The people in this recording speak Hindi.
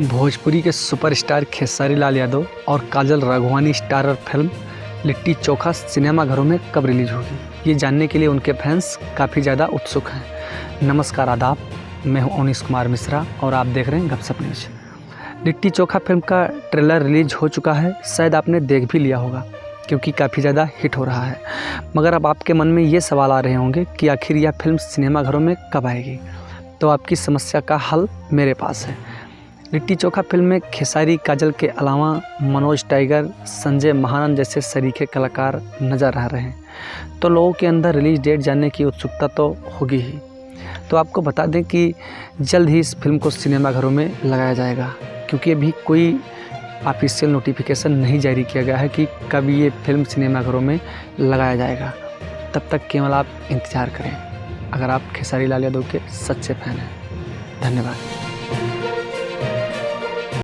भोजपुरी के सुपरस्टार खेसारी लाल यादव और काजल राघवानी स्टारर फिल्म लिट्टी चोखा सिनेमाघरों में कब रिलीज होगी, ये जानने के लिए उनके फैंस काफ़ी ज़्यादा उत्सुक हैं। नमस्कार, आदाब, मैं हूं अनीश कुमार मिश्रा और आप देख रहे हैं गपशप न्यूज। लिट्टी चोखा फिल्म का ट्रेलर रिलीज हो चुका है, शायद आपने देख भी लिया होगा क्योंकि काफ़ी ज़्यादा हिट हो रहा है। मगर अब आपके मन में ये सवाल आ रहे होंगे कि आखिर यह फिल्म सिनेमाघरों में कब आएगी। तो आपकी समस्या का हल मेरे पास है। लिट्टी चोखा फिल्म में खेसारी, काजल के अलावा मनोज टाइगर, संजय महानंद जैसे सरीखे कलाकार नज़र आ रहे हैं, तो लोगों के अंदर रिलीज डेट जानने की उत्सुकता तो होगी ही। तो आपको बता दें कि जल्द ही इस फिल्म को सिनेमाघरों में लगाया जाएगा, क्योंकि अभी कोई ऑफिशियल नोटिफिकेशन नहीं जारी किया गया है कि कब ये फिल्म सिनेमाघरों में लगाया जाएगा। तब तक केवल आप इंतज़ार करें, अगर आप खेसारी लाल यादव के सच्चे फैन हैं। धन्यवाद।